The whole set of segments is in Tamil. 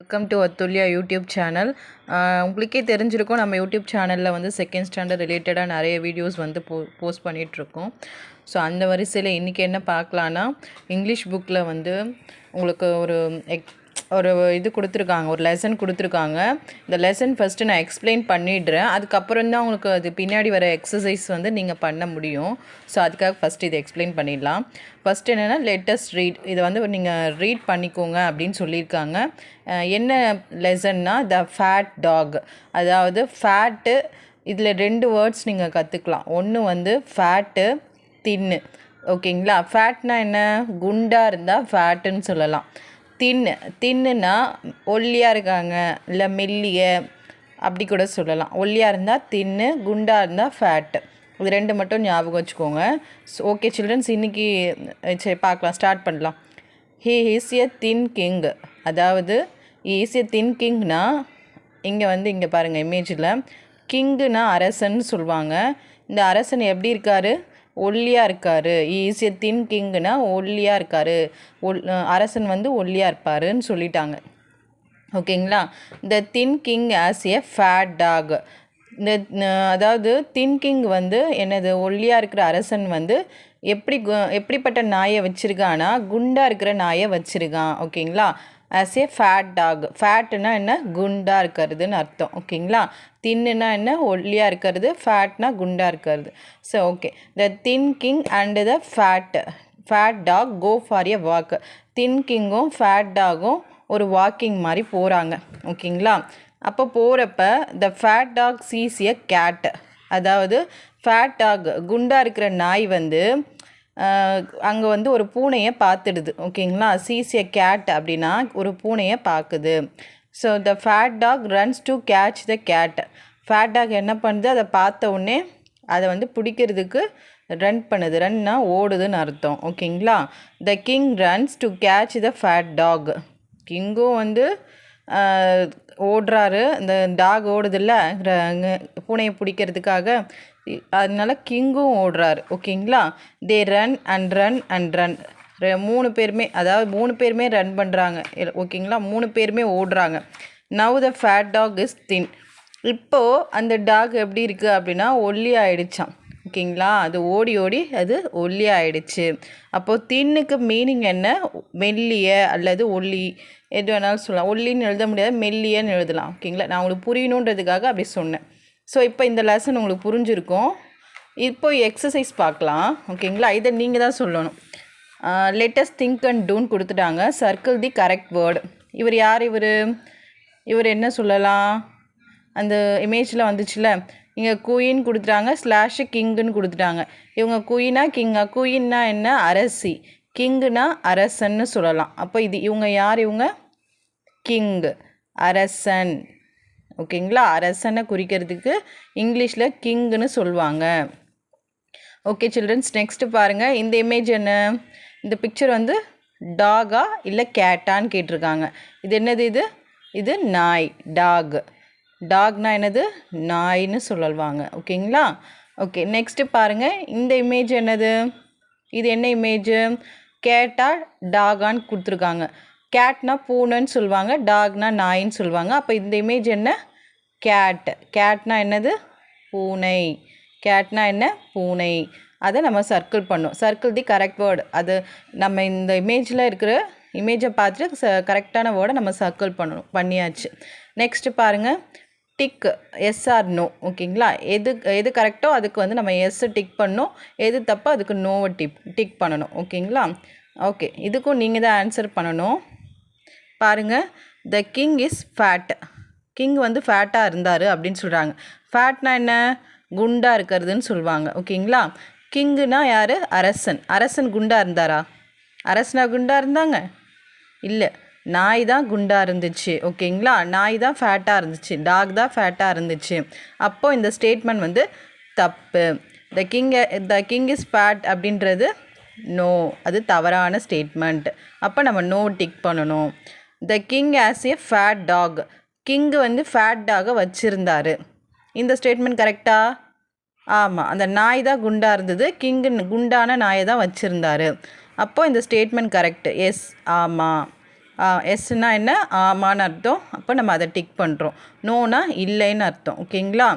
Welcome to Athulya YouTube channel. உங்களுக்கே தெரிஞ்சிருக்கும், நம்ம யூடியூப் சேனலில் வந்து செகண்ட் ஸ்டாண்டர்ட் ரிலேட்டடாக நிறைய வீடியோஸ் வந்து போஸ்ட் பண்ணிகிட்ருக்கோம். ஸோ அந்த வரிசையில் இன்றைக்கி என்ன பார்க்கலான்னா, இங்கிலீஷ் புக்கில் வந்து உங்களுக்கு ஒரு இது கொடுத்துருக்காங்க, ஒரு லெசன் கொடுத்துருக்காங்க. இந்த லெசன் ஃபஸ்ட்டு நான் எக்ஸ்பிளைன் பண்ணிடுறேன். அதுக்கப்புறம் தான் உங்களுக்கு அது பின்னாடி வர எக்ஸசைஸ் வந்து நீங்கள் பண்ண முடியும். ஸோ அதுக்காக ஃபஸ்ட்டு இதை எக்ஸ்பிளைன் பண்ணிடலாம். ஃபஸ்ட்டு என்னென்னா, லேட்டஸ்ட் ரீட், இதை வந்து நீங்கள் ரீட் பண்ணிக்கோங்க அப்படின்னு சொல்லியிருக்காங்க. என்ன லெசன்னா, த ஃபேட் டாக். அதாவது ஃபேட்டு, இதில் 2 வேர்ட்ஸ் நீங்கள் கற்றுக்கலாம். ஒன்று வந்து ஃபேட்டு, தின்னு. ஓகேங்களா? ஃபேட்னா என்ன? குண்டாக இருந்தால் ஃபேட்டுன்னு சொல்லலாம். தின்னுனா ஒல்லியாக இருக்காங்க, இல்லை மெல்லிய, அப்படி கூட சொல்லலாம். ஒல்லியாக இருந்தால் தின்னு, குண்டாக இருந்தால் ஃபேட்டு. இது 2 மட்டும் ஞாபகம் வச்சுக்கோங்க. ஓகே சில்ட்ரன்ஸ், இன்றைக்கி சரி பார்க்கலாம், ஸ்டார்ட் பண்ணலாம். He is a thin king. அதாவது இஸ் எ தின் கிங்னா, இங்கே பாருங்கள் இமேஜில், கிங்குனா அரசன் சொல்லுவாங்க. இந்த அரசன் எப்படி இருக்கார்? ஒல்லியாக இருக்கார். இஸ் எ தின் கிங்குனா ஒல்லியாக இருக்கார். அரசன் வந்து ஒல்லியாக இருப்பாருன்னு சொல்லிட்டாங்க. ஓகேங்களா? The thin king as a fat dog. அதாவது தின் கிங் வந்து என்னது, ஒல்லியாக இருக்கிற அரசன் வந்து எப்படிப்பட்ட நாயை வச்சுருக்கான்னா, குண்டாக இருக்கிற நாயை வச்சுருக்கான். ஓகேங்களா? As a fat dog. ஃபேட்டுனா என்ன? குண்டாக இருக்கிறதுன்னு அர்த்தம். ஓகேங்களா? தின்னுனா என்ன? ஒல்லியாக இருக்கிறது. ஃபேட்னா குண்டாக இருக்கிறது. So okay, the thin king and the fat dog go for a walk. Thin கிங்கும் ஃபேட் டாகும் ஒரு வாக்கிங் மாதிரி போகிறாங்க. ஓகேங்களா? அப்போ போகிறப்ப the fat dog sees a cat. அதாவது ஃபேட் டாக், குண்டாக இருக்கிற நாய் வந்து அங்கே வந்து ஒரு பூனையை பார்த்துடுது. ஓகேங்களா? சீஸ் எ கேட் அப்படின்னா ஒரு பூனையை பார்க்குது. So the fat dog runs to catch the cat. Fat dog என்ன பண்ணுது? அதை பார்த்த உடனே அதை வந்து பிடிக்கிறதுக்கு ரன் பண்ணுது. ரன்னா ஓடுதுன்னு அர்த்தம். ஓகேங்களா? The king runs to catch the fat dog. கிங்கும் வந்து ஓடுறாரு, இந்த டாக் ஓடுதில்ல பூனையை பிடிக்கிறதுக்காக, அதனால கிங்கும் ஓடுறாரு. ஓகேங்களா? They run and run and run. 3 பேருமே, அதாவது 3 பேருமே ரன் பண்ணுறாங்க. ஓகேங்களா? 3 பேருமே ஓடுறாங்க. Now the fat dog is thin. இப்போது அந்த டாக் எப்படி இருக்குது அப்படின்னா, ஒல்லி ஆகிடுச்சான். ஓகேங்களா? அது ஓடி ஓடி அது ஒல்லி ஆகிடுச்சு. அப்போது தின்னுக்கு மீனிங் என்ன? மெல்லிய அல்லது ஒல்லி, எது வேணாலும் சொல்லலாம். ஒல்லின்னு எழுத முடியாது, மெல்லியன்னு எழுதலாம். ஓகேங்களா? நான் உங்களுக்கு புரியணுன்றதுக்காக அப்படி சொன்னேன். ஸோ இப்போ இந்த லெசன் உங்களுக்கு புரிஞ்சிருக்கும். இப்போ எக்ஸசைஸ் பார்க்கலாம். ஓகேங்களா? இதை நீங்கள் தான் சொல்லணும். லேட்டஸ்ட் திங்க் அண்ட் டூன்னு கொடுத்துட்டாங்க. Circle the correct word. இவர் யார்? இவர் என்ன சொல்லலாம்? அந்த இமேஜில் வந்துச்சுல, இங்கே குயின் கொடுத்துட்டாங்க, ஸ்லாஷு கிங்குன்னு கொடுத்துட்டாங்க. இவங்க குயினா கிங்கா? குயின்னா என்ன? அரசி. கிங்குனா அரசன்னு சொல்லலாம். அப்போ இவங்க யார்? இவங்க கிங், அரசன். ஓகேங்களா? அரசனை குறிக்கிறதுக்கு இங்கிலீஷில் கிங்குன்னு சொல்லுவாங்க. ஓகே சில்ட்ரன்ஸ், நெக்ஸ்ட்டு பாருங்கள். இந்த இமேஜ் என்ன? இந்த பிக்சர் வந்து டாகா இல்லை கேட்டான்னு கேட்டிருக்காங்க. இது என்னது? இது நாய், டாக். டாக்னா என்னது? நாய்ன்னு சொல்லுவாங்க. ஓகேங்களா? ஓகே, நெக்ஸ்ட்டு பாருங்கள். இந்த இமேஜ் என்னது? இது என்ன இமேஜு? கேட்டா டாகான்னு கொடுத்துருக்காங்க. கேட்னா பூனைன்னு சொல்லுவாங்க, டாக்னா நாயின்னு சொல்லுவாங்க. அப்போ இந்த இமேஜ் என்ன? கேட். கேட்னா என்னது? பூனை. கேட்னா என்ன? பூனை. அதை நம்ம சர்க்கிள் பண்ணோம். Circle the correct word. அது நம்ம இந்த இமேஜில் இருக்கிற இமேஜை பார்த்துட்டு கரெக்டான வேர்டை நம்ம சர்க்கிள் பண்ணியாச்சு. நெக்ஸ்ட்டு பாருங்கள், டிக், எஸ் ஆர் நோ. ஓகேங்களா? எது கரெக்டோ அதுக்கு வந்து நம்ம எஸ் டிக் பண்ணணும், எது தப்போ அதுக்கு நோவை டிக் பண்ணணும். ஓகேங்களா? ஓகே, இதுக்கும் நீங்கள் தான் ஆன்சர் பண்ணணும். பாருங்கள், the king is fat. King வந்து ஃபேட்டாக இருந்தார் அப்படின்னு சொல்கிறாங்க. ஃபேட்னா என்ன? குண்டாக இருக்கிறதுன்னு சொல்லுவாங்க. ஓகேங்களா? கிங்குனா யார்? அரசன். அரசன் குண்டாக இருந்தாரா? அரசனா குண்டாக இருந்தாங்க? இல்லை, நாய் தான் குண்டாக இருந்துச்சு. ஓகேங்களா? நாய் தான் ஃபேட்டாக இருந்துச்சு, டாக் தான் ஃபேட்டாக இருந்துச்சு. அப்போது இந்த ஸ்டேட்மெண்ட் வந்து தப்பு. த கிங் இஸ் ஃபேட் அப்படின்றது நோ, அது தவறான ஸ்டேட்மெண்ட். அப்போ நம்ம நோ டிக் பண்ணணும். The king has a fat dog. King வந்து ஃபேட் டாகை வச்சுருந்தாரு. இந்த ஸ்டேட்மெண்ட் கரெக்டா? ஆமாம், அந்த நாய் தான் குண்டாக இருந்தது, கிங்கு குண்டான நாயை தான் வச்சுருந்தாரு. அப்போது இந்த ஸ்டேட்மெண்ட் கரெக்டு. எஸ், ஆமாம். எஸ்னா என்ன ஆமான்னு அர்த்தம். அப்போ நம்ம அதை டிக் பண்ணுறோம். நோனா இல்லைன்னு அர்த்தம். ஓகேங்களா?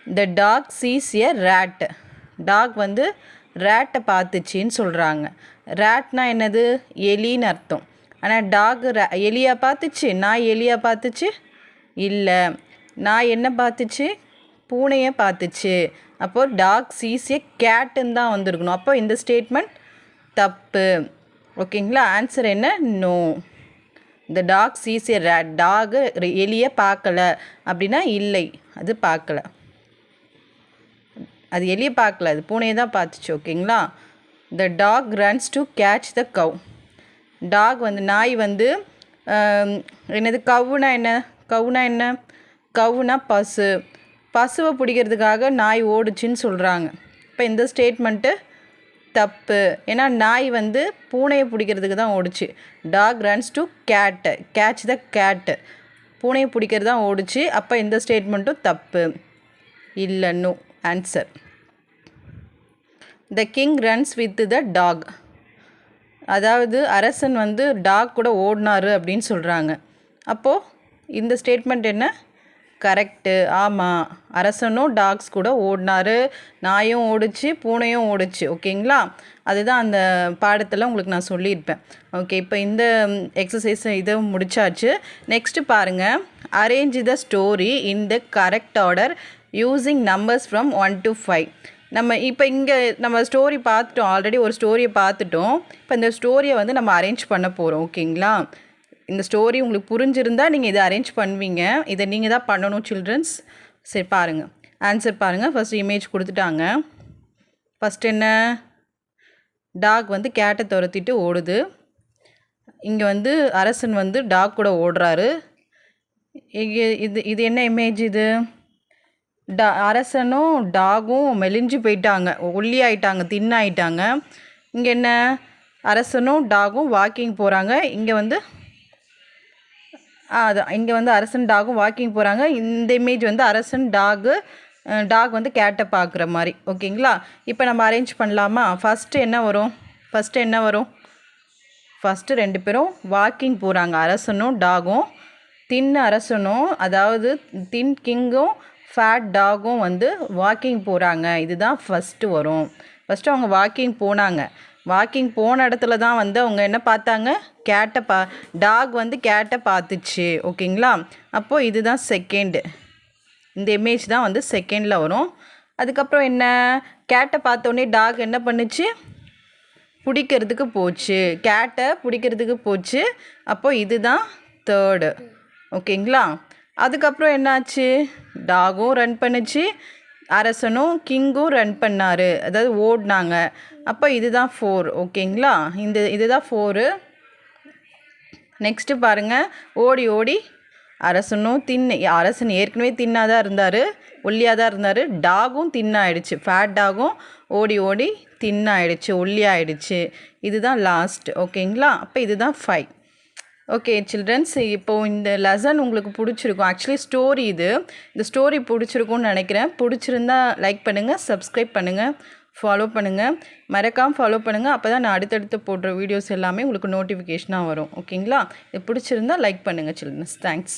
The talk sees a rate. Talk வந்து ரேட்டை பார்த்துச்சின்னு சொல்கிறாங்க. ரேட்னா என்னது? எலின்னு அர்த்தம். ஆனால் டாக் எலியா பார்த்துச்சு? நாய் எலியா பார்த்துச்சு? இல்லை. நாய் என்ன பார்த்துச்சு? பூனையை பார்த்துச்சு. அப்போது டாக் சீஸ் எ கேட்டுன்னு தான் வந்திருக்கணும். அப்போ இந்த ஸ்டேட்மெண்ட் தப்பு. ஓகேங்களா? ஆன்சர் என்ன? நோ. இந்த டாக் சீஸ் எ ரேட். டாகு எலியை பார்க்கல அப்படின்னா இல்லை, அது பார்க்கல. அது எலியை பார்க்கல, அது பூனையை தான் பார்த்துச்சு. ஓகேங்களா? The dog runs to catch the cow. Dog வந்து நாய் வந்து என்னது? கவுனா என்ன? கவுனா என்ன? கவுனா பசு. பசுவை பிடிக்கிறதுக்காக நாய் ஓடுச்சின்னு சொல்கிறாங்க. இப்போ இந்த ஸ்டேட்மெண்ட்டு தப்பு. ஏன்னா நாய் வந்து பூனையை பிடிக்கிறதுக்கு தான் ஓடுச்சு. டாக் ரன்ஸ் டு கேட்டு, கேட்ச் த கேட்டு. பூனையை பிடிக்கிறது தான் ஓடுச்சு. அப்போ இந்த ஸ்டேட்மெண்ட்டும் தப்பு. இல்லை, no answer. The king runs with the dog. அதாவது அரசன் வந்து டாக் கூட ஓடினாரு அப்படின்னு சொல்கிறாங்க. அப்போது இந்த ஸ்டேட்மெண்ட் என்ன? கரெக்டு. ஆமாம், அரசனும் டாக்ஸ் கூட ஓடினாரு. நாயும் ஓடிச்சு, பூனையும் ஓடிச்சு. ஓகேங்களா? அதுதான் அந்த பாடத்தில் உங்களுக்கு நான் சொல்லியிருப்பேன். ஓகே, இப்போ இந்த எக்ஸசைஸ் இதை முடிச்சாச்சு. நெக்ஸ்ட்டு பாருங்கள். Arrange the story in the correct order using numbers from 1 to 5. நம்ம இப்போ இங்கே நம்ம ஸ்டோரி பார்த்துட்டோம். ஆல்ரெடி ஒரு ஸ்டோரியை பார்த்துட்டோம். இப்போ இந்த ஸ்டோரியை வந்து நம்ம அரேஞ்ச் பண்ண போகிறோம். ஓகேங்களா? இந்த ஸ்டோரி உங்களுக்கு புரிஞ்சிருந்தால் நீங்கள் இதை அரேஞ்ச் பண்ணுவீங்க. இதை நீங்கள் தான் பண்ணணும் சில்ட்ரன்ஸ். சரி, பாருங்கள். ஆன்சர் பாருங்கள். ஃபஸ்ட் இமேஜ் கொடுத்துட்டாங்க. ஃபஸ்ட் என்ன? டாக் வந்து கேட்டை துரத்திட்டு ஓடுது. இங்கே வந்து அரசன் வந்து டாக் கூட ஓடுறாரு. இது என்ன இமேஜ்? இது அரசனும் டாகும் மெலிஞ்சு போயிட்டாங்க, ஒல்லி ஆயிட்டாங்க, தின்னாயிட்டாங்க. இங்கே என்ன? அரசனும் டாகும் வாக்கிங் போகிறாங்க. இங்கே வந்து இங்கே வந்து அரசன் டாகும் வாக்கிங் போகிறாங்க. இந்த இமேஜ் வந்து அரசன் டாக் வந்து கேட்டை பார்க்குற மாதிரி. ஓகேங்களா? இப்போ நம்ம அரேஞ்ச் பண்ணலாமா? ஃபஸ்ட்டு என்ன வரும்? ஃபஸ்ட்டு 2 பேரும் வாக்கிங் போகிறாங்க. அரசனும் டாகும். தின் அரசனும், அதாவது தின் கிங்கும் ஃபேட் டாகும் வந்து வாக்கிங் போகிறாங்க. இதுதான் ஃபஸ்ட்டு வரும். ஃபஸ்ட்டு அவங்க வாக்கிங் போனாங்க. வாக்கிங் போன இடத்துல தான் வந்து அவங்க என்ன பார்த்தாங்க? டாக் வந்து கேட்டை பார்த்துச்சு. ஓகேங்களா? அப்போது இதுதான் செகண்டு. இந்த இமேஜ் தான் வந்து செகண்டில் வரும். அதுக்கப்புறம் என்ன? கேட்டை பார்த்தோன்னே டாக் என்ன பண்ணுச்சு? பிடிக்கிறதுக்கு போச்சு. கேட்டை பிடிக்கிறதுக்கு போச்சு. அப்போது இதுதான் தேர்டு. ஓகேங்களா? அதுக்கப்புறம் என்னாச்சு? டாகும் ரன் பண்ணுச்சு, அரசனும் கிங்கும் ரன் பண்ணார், அதாவது ஓடினாங்க. அப்போ இதுதான் 4. ஓகேங்களா? இதுதான் 4. நெக்ஸ்ட்டு பாருங்கள். ஓடி அரசன் ஏற்கனவே தின்னாதான் இருந்தார், ஒல்லியாக தான் இருந்தார். டாகும் தின்னாயிடுச்சு. ஃபேட் டாகும் ஓடி தின்னாயிடுச்சு, ஒல்லியாயிடுச்சு. இதுதான் லாஸ்ட். ஓகேங்களா? அப்போ இதுதான் 5. ஓகே சில்ட்ரன்ஸ், இப்போது இந்த லெசன் உங்களுக்கு பிடிச்சிருக்கும். ஆக்சுவலி ஸ்டோரி இந்த ஸ்டோரி பிடிச்சிருக்கும்னு நினைக்கிறேன். பிடிச்சிருந்தா லைக் பண்ணுங்கள், சப்ஸ்கிரைப் பண்ணுங்கள், ஃபாலோ பண்ணுங்கள். மறக்காமல் ஃபாலோ பண்ணுங்கள். அப்போ தான் நான் அடுத்தடுத்து போடுற வீடியோஸ் எல்லாமே உங்களுக்கு நோட்டிஃபிகேஷனாக வரும். ஓகேங்களா? இது பிடிச்சிருந்தா லைக் பண்ணுங்கள் சில்ட்ரன்ஸ். தேங்க்ஸ்.